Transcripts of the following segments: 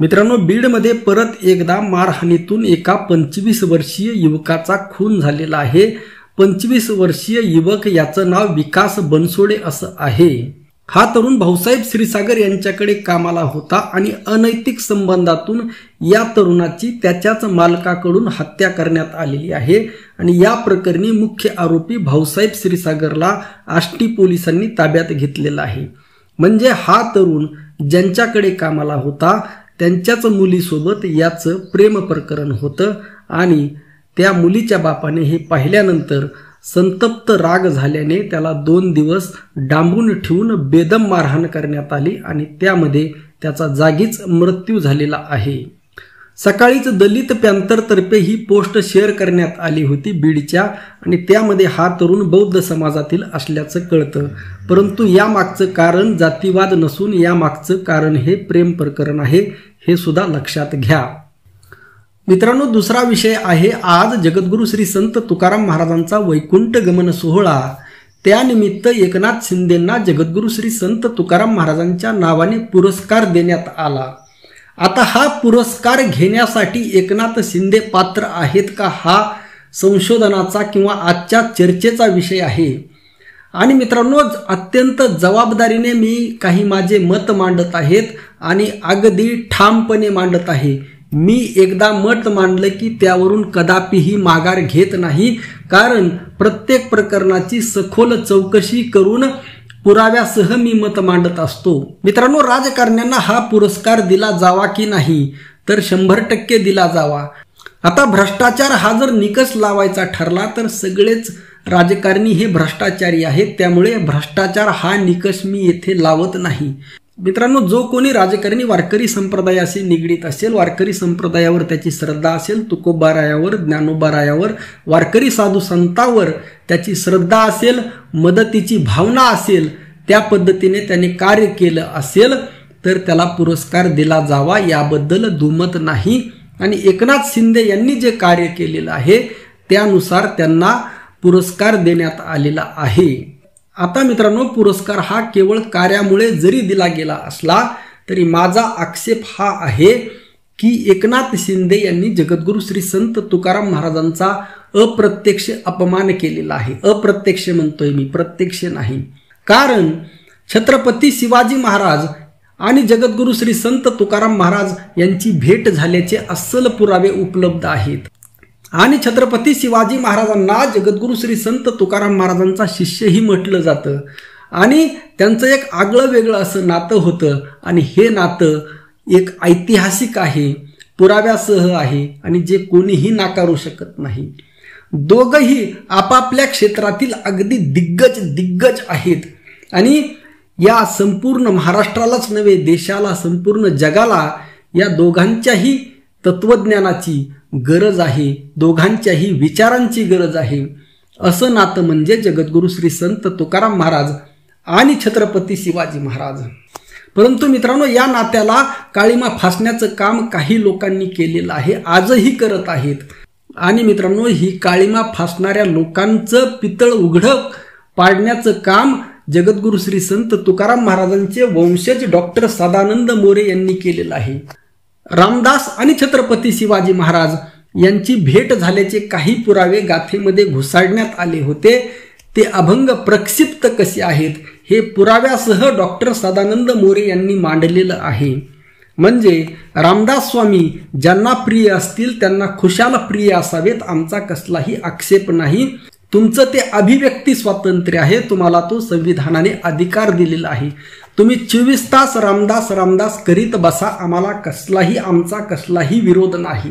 मित्रांनो, बीडमध्ये परत एकदा मारहाणीतून एका 25 वर्षीय युवकाचा खून झालेला आहे। 25 वर्षीय युवक, याचं नाव विकास बनसोडे असं आहे। हा तरुण भाऊसाहेब क्षीरसागर यांच्याकडे कामाला होता आणि अनैतिक संबंधातून या तरुणाची त्याच्याच मालकाकडून हत्या करण्यात आलेली आहे आणि या प्रकरणी मुख्य आरोपी भाऊसाहेब क्षीरसागरला आष्टी पोलिसांनी ताब्यात घेतलेला आहे। म्हणजे हा तरुण ज्यांच्याकडे कामाला होता त्यांच्याच मुलीसोबत याचं प्रेम प्रकरण होतं आणि त्या मुलीच्या बापाने हे पाहिल्यानंतर संतप्त राग झाल्याने त्याला 2 दिवस डांबून ठेवून बेदम मारहाण करण्यात आली आणि त्यामध्ये त्याचा जागीच मृत्यू झालेला आहे। सकाळीच दलित पॅंथरतर्फे ही पोस्ट शेअर करण्यात आली होती बीडच्या आणि त्यामध्ये हा तरुण बौद्ध समाजातील असल्याचं कळतं, परंतु यामागचं कारण जातीवाद नसून यामागचं कारण हे प्रेम प्रकरण आहे, हे सुद्धा लक्षात घ्या। मित्रांनो, दुसरा विषय आहे आज जगद्गुरू श्री संत तुकाराम महाराजांचा वैकुंठ गमन सोहळा। त्यानिमित्त एकनाथ शिंदेंना जगद्गुरू श्री संत तुकाराम महाराजांच्या नावाने पुरस्कार देण्यात आला। आता हा पुरस्कार घेण्यासाठी एकनाथ शिंदे पात्र आहेत का, हा संशोधनाचा किंवा आजच्या चर्चेचा विषय आहे। आणि मित्रांनो, अत्यंत जबाबदारीने मी काही माझे मत मांडत आहेत आणि अगदी ठामपणे मांडत आहे। मी एकदा मत मांडलं की त्यावरून कदापिही माघार घेत नाही, कारण प्रत्येक प्रकरणाची सखोल चौकशी करून पुराव्यासह मी मत मांडत असतो। मित्रांनो, राजकारण्यांना हा पुरस्कार दिला जावा की नाही, तर 100% दिला जावा। आता भ्रष्टाचार हा जर निकष लावायचा ठरला तर सगळेच राजकारणी हे भ्रष्टाचारी आहेत, त्यामुळे भ्रष्टाचार हा निकष मी येथे लावत नाही। मित्रांनो, जो कोणी राजकारणी वारकरी संप्रदायाशी निगडीत असेल, वारकरी संप्रदायावर त्याची श्रद्धा असेल, तुकोबारायावर, ज्ञानोबारायावर, वारकरी साधू संतांवर त्याची श्रद्धा असेल, मदतीची भावना असेल, त्या पद्धतीने त्याने कार्य केलं असेल तर त्याला पुरस्कार दिला जावा, याबद्दल दुमत नाही। आणि एकनाथ शिंदे यांनी जे कार्य केलेलं आहे त्यानुसार त्यांना पुरस्कार देण्यात आलेला आहे। आता मित्रांनो, पुरस्कार हा केवळ कार्यामुळे जरी दिला गेला असला तरी माझा आक्षेप हा आहे की एकनाथ शिंदे यांनी जगद्गुरू श्री संत तुकाराम महाराजांचा अप्रत्यक्ष अपमान केलेला आहे। अप्रत्यक्ष म्हणतोय मी, प्रत्यक्ष नाही। कारण छत्रपती शिवाजी महाराज आणि जगद्गुरू श्री संत तुकाराम महाराज यांची भेट झाल्याचे अस्सल पुरावे उपलब्ध आहेत आणि छत्रपती शिवाजी महाराजांना जगद्गुरू श्री संत तुकाराम महाराजांचा शिष्यही म्हटलं जातं आणि त्यांचं एक आगळं वेगळं असं नातं होतं आणि हे नातं एक ऐतिहासिक आहे, पुराव्यासह आहे आणि जे कोणीही नाकारू शकत नाही। दोघंही आपापल्या क्षेत्रातील अगदी दिग्गज आहेत आणि या संपूर्ण महाराष्ट्रालाच नव्हे, देशाला, संपूर्ण जगाला या दोघांच्याही तत्वज्ञानाची गरज आहे, दोघांच्याही विचारांची गरज आहे। असं नातं म्हणजे जगद्गुरू श्री संत तुकाराम महाराज आणि छत्रपती शिवाजी महाराज। परंतु मित्रांनो, या नात्याला काळीमा फासण्याचं काम काही लोकांनी केलेलं आहे, आजही करत आहेत। आणि मित्रांनो, ही काळीमा फासणाऱ्या लोकांचं पितळ उघडं पाडण्याचं काम जगद्गुरू श्री संत तुकाराम महाराजांचे वंशज डॉक्टर सदानंद मोरे यांनी केलेलं आहे। रामदास आणि छत्रपती शिवाजी महाराज यांची भेट झाल्याचे काही पुरावे गाथेमध्ये घुसाडण्यात आले होते, ते अभंग प्रक्षिप्त कसे आहेत हे पुराव्यासह डॉक्टर सदानंद मोरे यांनी मांडलेलं आहे। म्हणजे रामदास स्वामी ज्यांना प्रिय असतील त्यांना खुशाल प्रिय असावेत, आमचा कसलाही आक्षेप नाही। तुमचं ते अभिव्यक्ती स्वातंत्र्य आहे, तुम्हाला तो संविधानाने अधिकार दिलेला आहे। तुम्ही 24 तास रामदास करीत बसा, आम्हाला आमचा कसलाही विरोध नाही।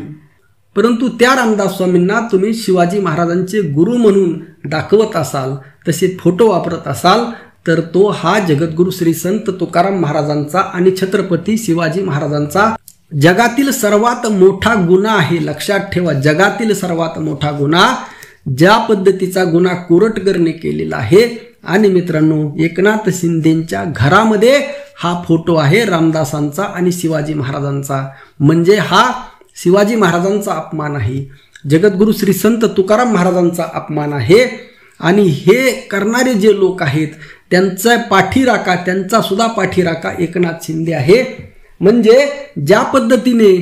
परंतु त्या रामदास स्वामींना तुम्ही शिवाजी महाराजांचे गुरु म्हणून दाखवत असाल, तसे फोटो वापरत असाल, तर तो हा जगद्गुरू श्री संत तुकाराम महाराजांचा आणि छत्रपती शिवाजी महाराजांचा जगातील सर्वात मोठा गुन्हा आहे। लक्षात ठेवा, जगातील सर्वात मोठा गुन्हा, ज्या पद्धतीचा गुन्हा कोरटकरने केलेला आहे। आणि मित्रांनो, एकनाथ शिंदेंच्या घरामध्ये हा फोटो आहे रामदासांचा आणि शिवाजी महाराजांचा, म्हणजे हा शिवाजी महाराजांचा अपमान आहे, जगद्गुरू श्री संत तुकाराम महाराजांचा अपमान आहे। आणि हे करणारे जे लोक आहेत त्यांचा पाठीराखा, त्यांचा सुद्धा पाठीराखा एकनाथ शिंदे आहे। म्हणजे ज्या पद्धतीने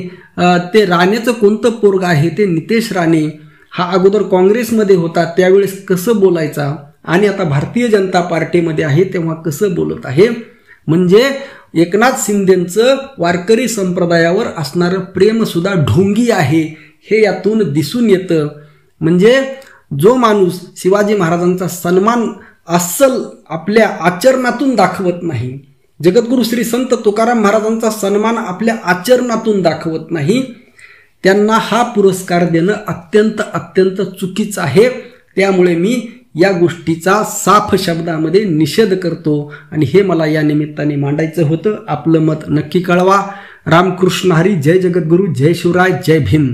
ते राणेचं कोणतं पोरग आहे ते नितेश राणे हा अगोदर काँग्रेसमध्ये होता त्यावेळेस कसं बोलायचा आणि आता भारतीय जनता पार्टीमध्ये आहे तेव्हा कसं बोलत आहे, म्हणजे एकनाथ शिंदेचं वारकरी संप्रदायावर असणारं प्रेम सुद्धा ढोंगी आहे हे यातून दिसून येतं. म्हणजे जो माणूस शिवाजी महाराजांचा सन्मान अस्सल आपल्या आचरणातून दाखवत नाही, जगद्गुरु श्री संत तुकाराम महाराजांचा सन्मान आपल्या आचरणातून दाखवत नाही, त्यांना हा पुरस्कार देणं अत्यंत अत्यंत चुकीचं आहे. त्यामुळे मी या गोष्टीचा साफ शब्दामध्ये निषेध करतो आणि हे मला या निमित्ताने मांडायचं होतं. आपलं मत नक्की कळवा. रामकृष्ण हरी. जय जगद्गुरु. जय शिवराय. जय भीम.